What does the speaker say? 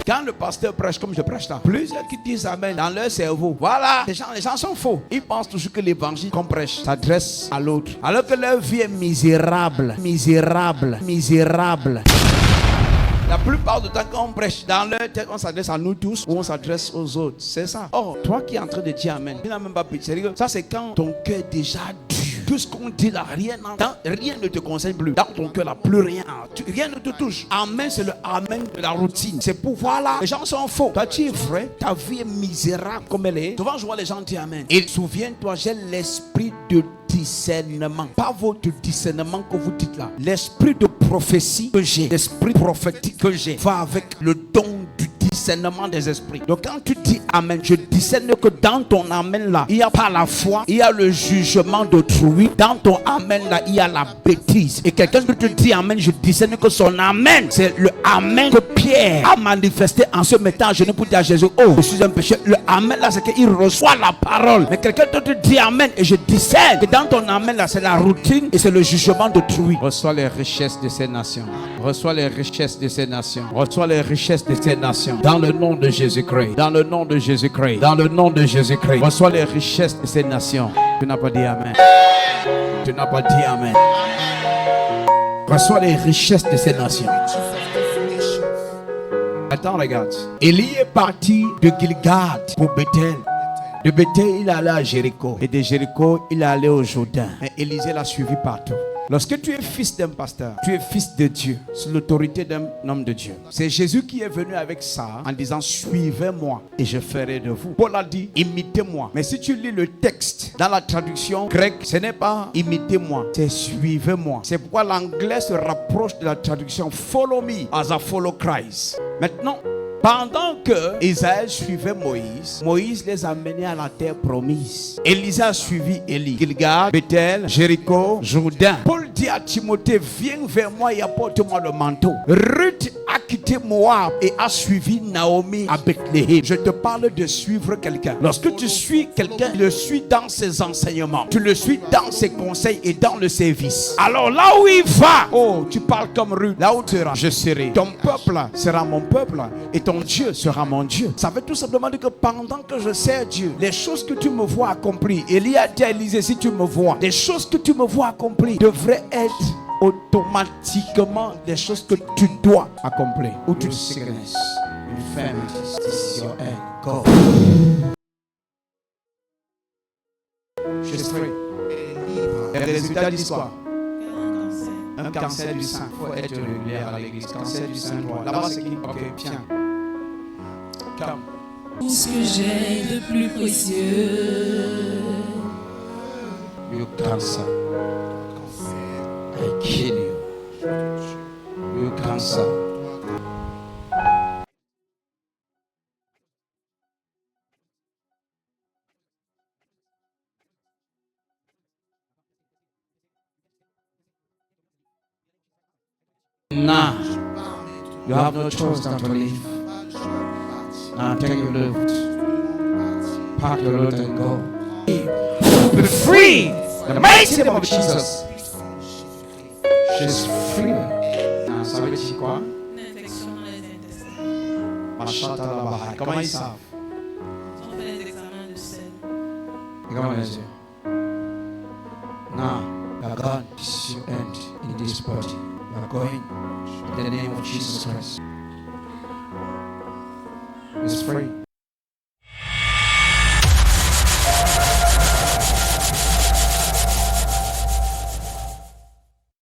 Quand le pasteur prêche comme je prêche là, plusieurs qui disent amen dans leur cerveau. Voilà, les gens sont faux. Ils pensent toujours que l'évangile qu'on prêche s'adresse à l'autre. Alors que leur vie est misérable. La plupart du temps, quand on prêche, dans leur tête, on s'adresse à nous tous ou on s'adresse aux autres. C'est ça. Or, toi qui es en train de dire amen, tu n'as même pas pitié. Ça, c'est quand ton cœur est déjà dur. Tout ce qu'on dit là, rien ne te concerne plus. Dans ton cœur là, plus rien. Rien ne te touche. Amen, c'est le amen de la routine. C'est pour voilà. Les gens sont faux. Toi, tu es vrai. Ta vie est misérable comme elle est. Souvent, je vois les gens dire amen. Et souviens-toi, j'ai l'esprit de discernement. Pas votre discernement que vous dites là. L'esprit de prophétie que j'ai, l'esprit prophétique que j'ai, va avec le don du discernement des esprits. Donc quand tu dis amen, je discerne que dans ton amen là, il n'y a pas la foi, il y a le jugement d'autrui. Dans ton amen là, il y a la bêtise. Et quelqu'un qui te dit amen, je discerne que son amen, c'est le amen que Pierre a manifesté en se mettant à genoux pour dire à Jésus, oh, je suis un pécheur. Le amen là, c'est qu'il reçoit la parole. Mais quelqu'un te dit amen et je discerne que dans ton amen là, c'est la routine et c'est le jugement d'autrui. Reçois les richesses de ces nations. Reçois les richesses de ces nations. Reçois les richesses de ces nations. Dans le nom de Jésus-Christ. Dans le nom de Jésus-Christ. Dans le nom de Jésus-Christ. Reçois les richesses de ces nations. Tu n'as pas dit amen. Tu n'as pas dit amen. Reçois les richesses de ces nations. Attends, regarde. Élie est parti de Gilgad pour Bethel. De Bethel, il allait à Jéricho. Et de Jéricho, il allait au Jourdain. Mais Élisée l'a suivi partout. Lorsque tu es fils d'un pasteur, tu es fils de Dieu, sous l'autorité d'un homme de Dieu. C'est Jésus qui est venu avec ça en disant, suivez-moi et je ferai de vous. Paul a dit, imitez-moi. Mais si tu lis le texte dans la traduction grecque, ce n'est pas imitez-moi, c'est suivez-moi. C'est pourquoi l'anglais se rapproche de la traduction follow me as I follow Christ. Maintenant, pendant que Israël suivait Moïse, Moïse les a menés à la terre promise. Élisée a suivi Élie. Gilgad, Bethel, Jéricho, Jourdain. Paul dit à Timothée, viens vers moi et apporte-moi le manteau. Ruth a quitté Moab et a suivi Naomi à Bethléem. Je te parle de suivre quelqu'un. Lorsque tu suis quelqu'un, tu le suis dans ses enseignements. Tu le suis dans ses conseils et dans le service. Alors là où il va, oh, tu parles comme Ruth. Là où tu seras, je serai. Ton peuple sera mon peuple et ton Dieu sera mon Dieu. Ça veut tout simplement dire que pendant que je sers Dieu, les choses que tu me vois accomplir, Élie a dit à Élisée, si tu me vois, les choses que tu me vois accomplir devraient être automatiquement des choses que tu dois accomplir. Ou tu sickness, infirmity, this is your end. Go. Je suis free. Et les résultats disent quoi? Un cancer du sein. Il faut être régulier à l'église. Cancer du sein droit. Là-bas, c'est qui? Ok, tiens. Come. Tout ce que j'ai de plus précieux. You cancer. I kill you. You cancer. Now, you have no choice than to leave. Now take your load. Pack your load and go. Be free! In the mighty name of Jesus. She's free. Ah, ça veut dire quoi? Une infection dans les intestins. Machata la bahai. Comment ils savent? Ils ont fait des examens de sel. Regarde les yeux. Now, you are gone. This is your end in this body. You are going in the name of Jesus Christ. It's free.